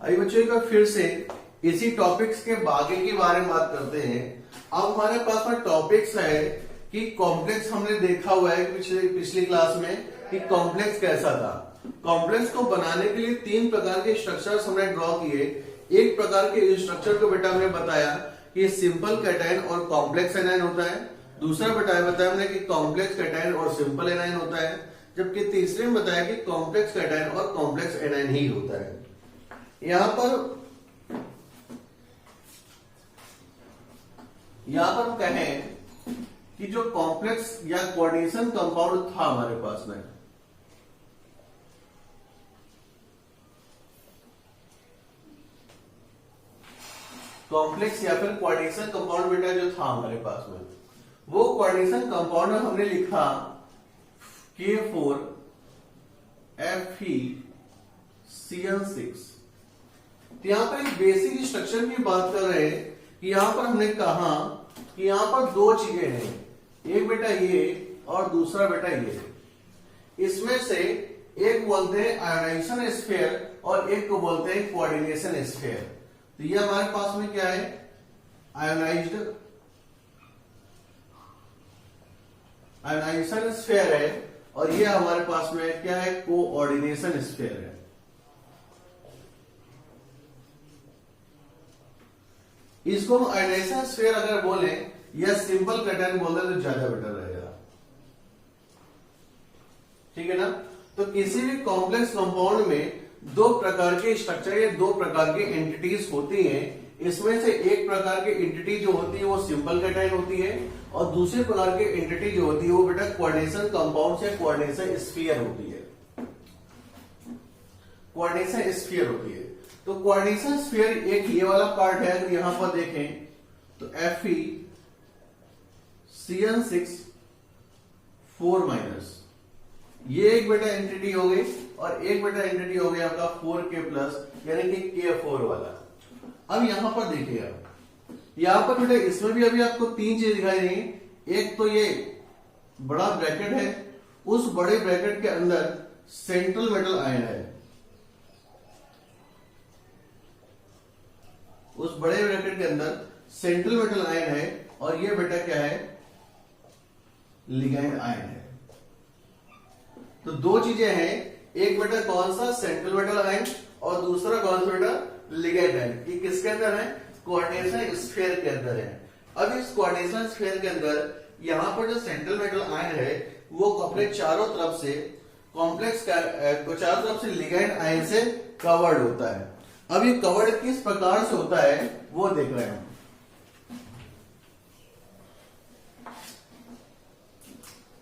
अभी बच्चों एक बार फिर से इसी टॉपिक्स के बाकी के बारे में बात करते हैं। अब हमारे पास में टॉपिक्स है कि कॉम्प्लेक्स हमने देखा हुआ है पिछली क्लास में कि कॉम्प्लेक्स कैसा था। कॉम्प्लेक्स को बनाने के लिए तीन प्रकार के स्ट्रक्चर्स हमने ड्रॉ किए। एक प्रकार के स्ट्रक्चर को बेटा हमने बताया कि सिंपल कैटायन और कॉम्प्लेक्स एनायन होता है। दूसरा बताया हमने कि कॉम्प्लेक्स कैटायन और सिंपल एनायन होता है, जबकि तीसरे में बताया कि कॉम्प्लेक्स कैटायन और कॉम्प्लेक्स एनायन ही होता है। यहां पर हम कहें कि जो कॉम्प्लेक्स या कोऑर्डिनेशन कंपाउंड था हमारे पास में, कॉम्प्लेक्स या फिर कोऑर्डिनेशन कंपाउंड बेटा जो था हमारे पास में, वो कोऑर्डिनेशन कंपाउंड में हमने लिखा K4 FeCN6। तो यहां पर एक बेसिक स्ट्रक्चर की बात कर रहे हैं कि यहां पर हमने कहा कि यहां पर दो चीजें हैं, एक बेटा ये और दूसरा बेटा ये। इसमें से एक बोलते हैं आयोनाइजेशन स्फीयर और एक को बोलते हैं कोऑर्डिनेशन स्फीयर। तो ये हमारे पास में क्या है, आयोनाइजेशन स्फीयर है और ये हमारे पास में क्या है, कोऑर्डिनेशन स्फीयर है। इसको हम आयोनाइजेशन स्फीयर अगर बोले या सिंपल कैटायन बोल दें तो ज्यादा बेटर रहेगा, ठीक है ना। तो किसी भी कॉम्प्लेक्स कंपाउंड में दो प्रकार के स्ट्रक्चर या दो प्रकार की एंटिटीज होती हैं। इसमें से एक प्रकार की एंटिटी जो होती है वो सिंपल कैटायन होती है और दूसरे प्रकार की एंटिटी जो होती है वो बेटा कोऑर्डिनेशन कंपाउंड से कोऑर्डिनेशन स्फीयर होती है, कोऑर्डिनेशन स्फीयर होती है। तो कोऑर्डिनेशन स्फीयर एक ये वाला पार्ट है, अगर यहां पर देखें तो FeCN6 4- ये एक बेटा एंटिटी हो गई और एक बेटा एंटिटी हो गया आपका 4K+ यानी कि K4 वाला। अब यहां पर देखिए, आप यहां पर बेटा इसमें भी अभी आपको तीन चीज दिखाई देंगी। एक तो ये बड़ा ब्रैकेट है, उस बड़े ब्रैकेट के अंदर सेंट्रल मेटल आयन है, उस बड़े ब्रैकेट के अंदर सेंट्रल मेटल आयन है और ये बेटा क्या है, लिगैंड आयन है। तो दो चीजें हैं, एक बेटा कौन सा, सेंट्रल मेटल आयन और दूसरा कौन सा बेटा, लिगैंड आयन। ये किसके अंदर है, कोऑर्डिनेशन स्फीयर के अंदर है। अब इस कोऑर्डिनेशन स्फीयर के अंदर यहां पर जो सेंट्रल मेटल आयन है वो अपने चारों तरफ से कॉम्प्लेक्स चारों तरफ से लिगैंड आयन से कवर्ड होता है। अब ये कवर्ड किस प्रकार से होता है वो देख रहे हैं हम।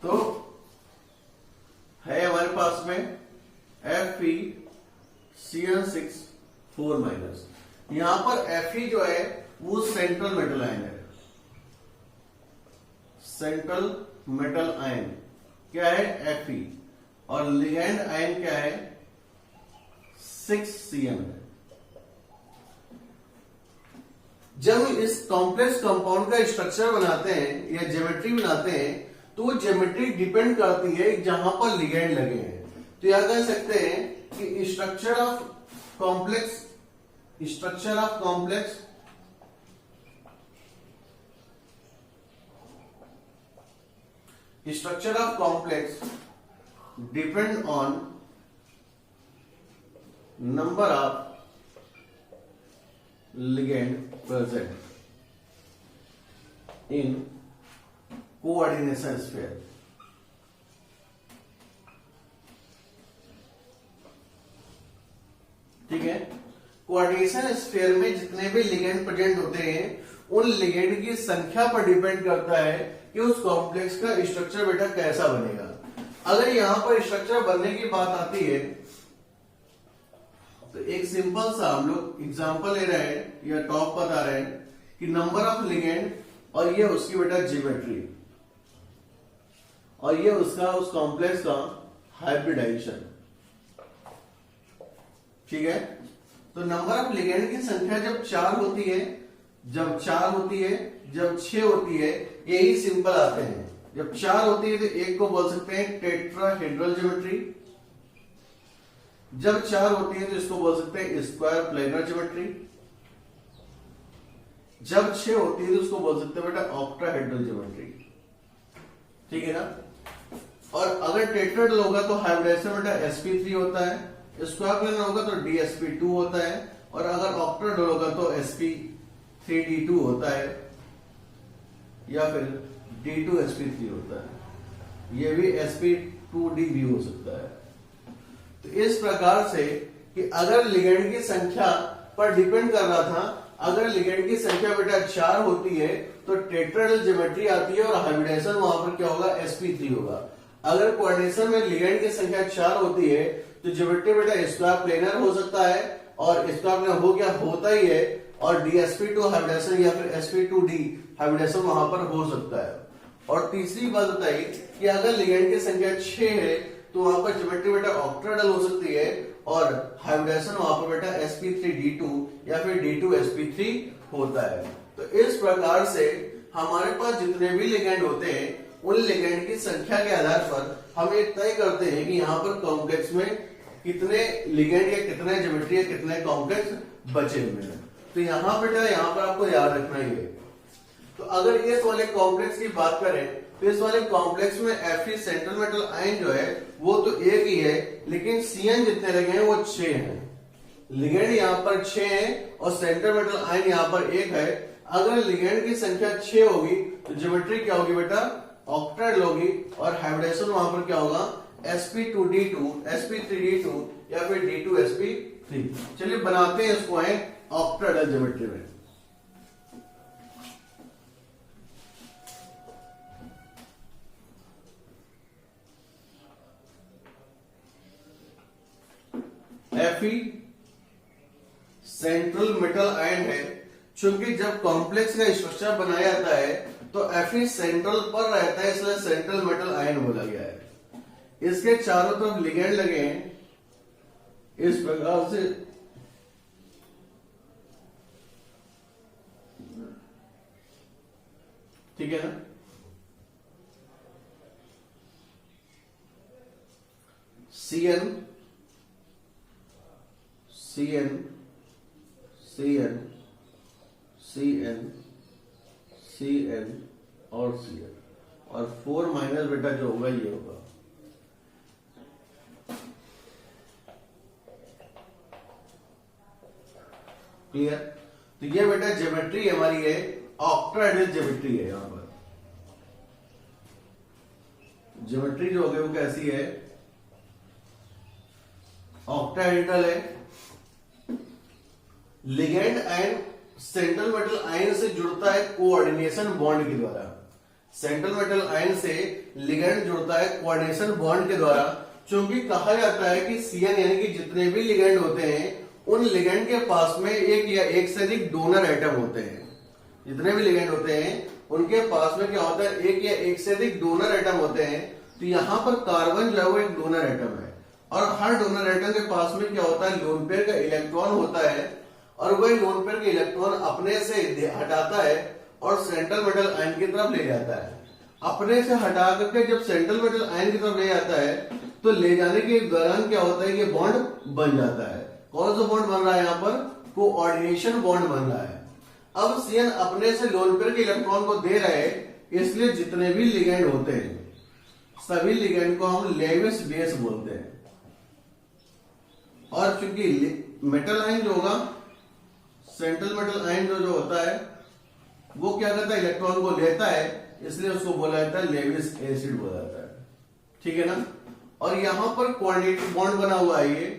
तो है हमारे पास में FeCN6 4-। यहां पर Fe जो है वो सेंट्रल मेटल आयन है, सेंट्रल मेटल आयन क्या है, Fe, और लिगैंड आयन क्या है, 6CN है। जब इस कॉम्प्लेक्स कंपाउंड का स्ट्रक्चर बनाते हैं या ज्योमेट्री बनाते हैं तो वो ज्योमेट्री डिपेंड करती है जहां पर लिगैंड लगे हैं। तो यह कह सकते हैं कि structure of complex depend on number of ligand present in coordination sphere। ठीक है, कोऑर्डिनेशन स्फीयर में जितने भी लिगेंड प्रेजेंट होते हैं उन लिगेंड की संख्या पर डिपेंड करता है कि उस कॉम्प्लेक्स का स्ट्रक्चर बेटा कैसा बनेगा। अगर यहां पर स्ट्रक्चर बनने की बात आती है तो एक सिंपल सा हम लोग एग्जांपल ले रहे हैं या टॉप बता रहे हैं कि नंबर ऑफ लिगेंड और ये उसकी बेटा ज्योमेट्री और ये उसका उस कॉम्प्लेक्स का हाइब्रिडाइजेशन। ठीक है, तो नंबर ऑफ लिगेंड की संख्या जब 4 होती है, जब 6 होती है, यही सिंपल आते हैं। जब 4 होती है तो एक को बोल सकते हैं टेट्राहेड्रल ज्योमेट्री, जब 4 होती है तो इसको बोल सकते हैं स्क्वायर प्लेनर ज्योमेट्री। जब 6 होती है तो उसको बोल सकते हैं बेटा ऑक्टाहेड्रल ज्योमेट्री। ठीक है ना। और अगर टेट्राहेड्रल होगा तो हाइब्रिडाइजेशन बेटा sp3 होता है, स्क्वायर प्लेनर होगा तो dsp2 होता है, और अगर ऑक्टाहेड्रल होगा तो sp3d2 होता है या फिर d2sp3 होता है। ये भी sp2d भी हो सकता है। तो इस प्रकार से कि अगर लिगेंड की संख्या पर डिपेंड कर रहा था, अगर लिगेंड की संख्या बेटा 4 होती है तो टेट्राहेड्रल ज्योमेट्री आती है और हाइब्रिडाइजेशन वहां पर क्या होगा sp3 होगा। अगर कोऑर्डिनेशन में लिगेंड की संख्या 4 होती है तो ज्योमेट्री बेटा स्क्वायर प्लेनर हो सकता है, और स्क्वायर प्लेनर हो क्या होता ही है, और dsp2 हाइब्रिडाइजेशन या फिर sp2d हाइब्रिडाइजेशन वहां पर हो सकता है। और तीसरी बात बताई कि अगर लिगेंड की संख्या 6 है तो वहां पर ज्योमेट्री बेटा ऑक्टाहेड्रल हो सकती है, और हाइब्रिडाइजेशन वहां पर बेटा sp3d2 या फिर d2sp3 होता है। तो इस प्रकार से हमारे पास जितने भी लिगेंड होते हैं उन लिगेंड की संख्या के आधार पर हम ये तय करते हैं कि यहाँ पर कॉम्प्लेक्स में कितने लिगेंड या कितने ज्योमेट्री या कितने कॉम्प्लेक्स बचे हुए हैं। तो यहाँ बेटा यहाँ पर आपको याद रखना ही है। तो अगर इस वाले कॉम्प्लेक्स की बात करें तो इस वाले कॉम्प्लेक्स में Fe सेंट्रल मेटल आयन जो है वो तो एक ही है, लेकिन Cn जितने लगे हैं वो 6 हैं। लिगेंड यहाँ पर 6 है और सेंट्रल मेटल आयन यहाँ पर एक है। अगर लिगेंड की संख्या 6 होगी तो ज्योमेट्री क्या होगी बेटा ऑक्टाहेड्रल होगी, और हाइब्रिडाइजेशन वहां पर क्या होगा sp2d2 sp3d2 या फिर d2sp3। चलिए बनाते हैं इसको ऑक्टाहेड्रल ज्योमेट्री में। Fe सेंट्रल मेटल आयन है। चूंकि जब कॉम्प्लेक्स का स्ट्रक्चर बनाया जाता है तो Fe सेंट्रल पर रहता है, इसलिए सेंट्रल मेटल आयन बोला गया है। इसके चारों तरफ लिगेंड लगे हैं इस प्रकार से। ठीक है ना। Cn Cn Cn Cn Cn और Cn, और 4 माइनस बेटा जो होगा ये होगा। क्लियर। तो ये बेटा ज्योमेट्री हमारी है ऑक्टाहेड्रल ज्योमेट्री है। यहां पर ज्योमेट्री जो होगी वो कैसी है ऑक्टाहेड्रल है। Ligand ion central metal ion से जुड़ता है कोऑर्डिनेशन बॉन्ड के द्वारा। सेंट्रल मेटल आयन से लिगेंड जुड़ता है कोऑर्डिनेशन बॉन्ड के द्वारा। क्योंकि कहा जाता है कि Cn यानी कि जितने भी लिगेंड होते हैं उन लिगेंड के पास में एक या एक से अधिक डोनर एटम होते हैं। जितने भी लिगेंड होते हैं उनके पास में क्या होता है एक या एक से अधिक डोनर एटम होते हैं। तो यहां पर कार्बन जो है वो एक डोनर एटम है, और हर डोनर एटम के पास में क्या होता है लोन पेयर का इलेक्ट्रॉन होता है, और वही लोन पेयर के इलेक्ट्रॉन अपने से हटाता है और सेंट्रल मेटल आयन की तरफ ले जाता है। अपने से हटा करके जब सेंट्रल मेटल आयन की तरफ ले जाता है तो ले जाने के दौरान क्या होता है कि बॉन्ड बन जाता है। कौन सा बॉन्ड बन रहा है यहाँ पर कोऑर्डिनेशन बॉन्ड बन रहा है। अब Cn अपने से लोन पेयर के इलेक्ट्रॉन को दे रहे हैं, इसलिए जितने भी लिगेंड होते हैं सभी लिगेंड को हम लेविस बेस बोलते हैं। और चूंकि मेटल आयन जो होगा सेंट्रल मेटल आयन जो होता है वो क्या करता है इलेक्ट्रॉन को लेता है, इसलिए उसको बोला जाता है लेविस एसिड बोला जाता है। ठीक है ना। और यहां पर कोऑर्डिनेट बॉन्ड बना हुआ है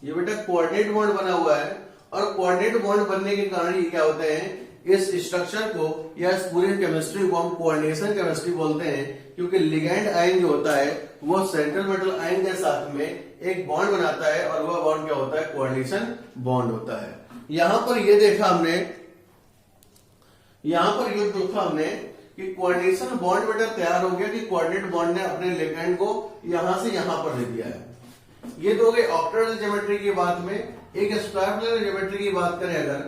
ये बेटा कोऑर्डिनेट बॉन्ड बना हुआ है। और कोऑर्डिनेट बॉन्ड बनने के कारण ये क्या होते हैं इस स्ट्रक्चर को या इस पूरी केमिस्ट्री को हम कोऑर्डिनेशन केमिस्ट्री बोलते हैं, क्योंकि लिगेंड आयन जो होता है वो सेंट्रल मेटल आयन के साथ में एक बॉन्ड बनाता है, और वह बॉन्ड क्या होता है कोऑर्डिनेशन बॉन्ड होता है। यहां पर ये देखा हमने कि कोऑर्डिनेशन बॉन्ड बेटा तैयार हो गया कि कोऑर्डिनेट बॉन्ड ने अपने लिगेंड को यहां से यहां पर दे दिया है। ये तो हो गई ऑक्टाहेड्रल ज्योमेट्री की बात में। एक स्क्वायर प्लेनर ज्योमेट्री की बात करें अगर,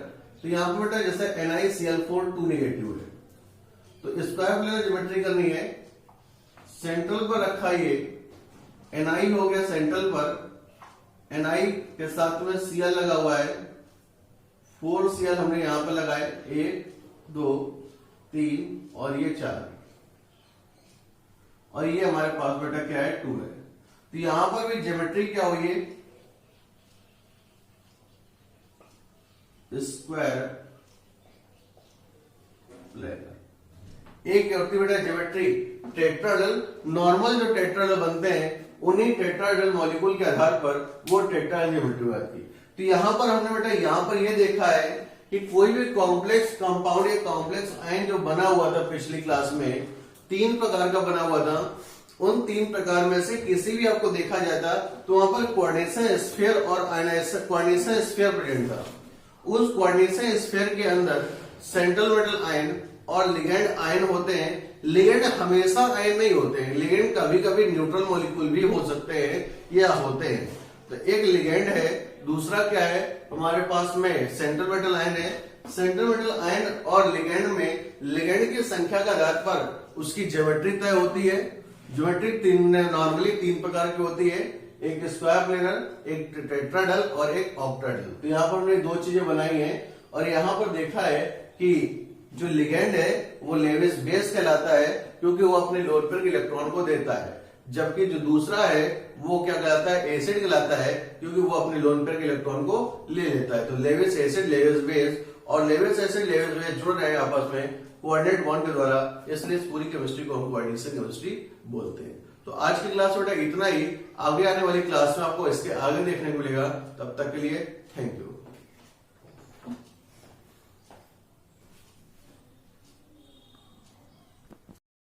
तो यहां पर बेटा जैसे NiCl4 2 नेगेटिव है, तो स्क्वायर प्लेनर ज्योमेट्री करनी है सेंट्रल पर रखा ये Ni हो गया सेंट्रल पर, Ni के साथ में Cl लगा हुआ है, 4 Cl हमने यहां पर लगाए, 1 2 3 और ये 4, और ये हमारे पास बेटा क्या है 2 है। तो यहां पर भी ज्योमेट्री क्या हुई है, स्क्वायर प्लेनर। एक होती है बेटा ज्योमेट्री टेट्राहेड्रल। नॉर्मल जो टेट्राहेड्रल बनते हैं उन्हीं टेट्राहेड्रल मॉलिक्यूल के आधार पर वो टेट्राहेड्रल ज्योमेट्री आती है। तो यहां पर हमने बेटा यहां पर ये देखा है कि कोई भी कॉम्प्लेक्स कंपाउंड या कॉम्प्लेक्स आयन जो बना हुआ था पिछली क्लास में, 3 प्रकार का बना हुआ था, उन 3 प्रकार में से किसी भी आपको देखा जाता तो वहां पर कोऑर्डिनेशन स्फीयर और कोऑर्डिनेशन स्फीयर प्रेजेंट था। उस कोऑर्डिनेशन स्फीयर के अंदर सेंट्रल मेटल आयन और लिगेंड आयन होते हैं। लिगेंड हमेशा आयन नहीं होते हैं, लिगेंड कभी कभी न्यूट्रल मॉलिक्यूल भी हो सकते हैं या होते हैं। तो एक लिगेंड है, दूसरा क्या है हमारे पास में सेंट्रल मेटल आयन है। सेंट्रल मेटल आयन और लिगेंड में लिगेंड की संख्या के आधार पर उसकी ज्योमेट्री तय होती है। ज्योमेट्री नॉर्मली 3 प्रकार की होती है, एक स्क्वायर प्लेनर, एक टेट्राहेड्रल और एक ऑक्टाहेड्रल। तो यहाँ पर हमने 2 चीजें बनाई हैं और यहाँ पर देखा है कि जो लिगेंड है वो लेविस बेस कहलाता है क्योंकि वो अपने लोन पेयर के इलेक्ट्रॉन को देता है, जबकि जो दूसरा है वो क्या कहलाता है, एसिड कहलाता है क्योंकि वो अपने लोन पेयर के इलेक्ट्रॉन को ले लेता है। तो लेविस एसिड, लेविस बेस, और लेविस एसिड लेविस बेस जुड़ रहे हैं आपस में कोऑर्डिनेट बॉन्ड के द्वारा, इसलिए इस पूरी केमिस्ट्री को हम कोऑर्डिनेशन केमिस्ट्री बोलते हैं। तो आज की क्लास बेटा इतना ही। आगे आने वाली क्लास में आपको इसके आगे देखने को मिलेगा। तब तक के लिए थैंक यू।